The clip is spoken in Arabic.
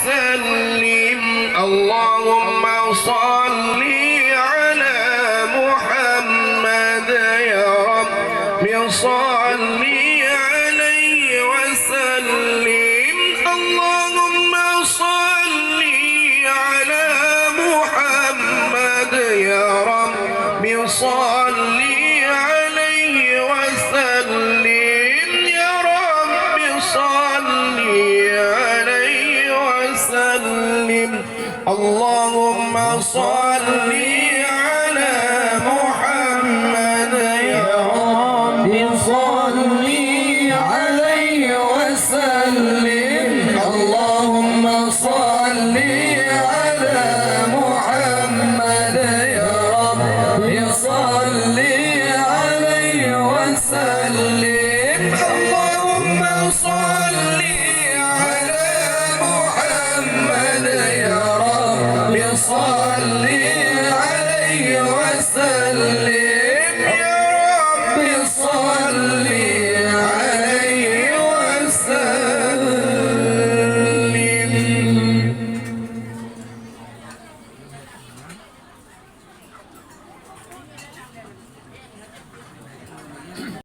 وسلم اللهم صل على محمد يا رب صل عليه وسلم اللهم صل على محمد يا رب صل عليه وسلم يا رب صل عليه وسلم اللهم صل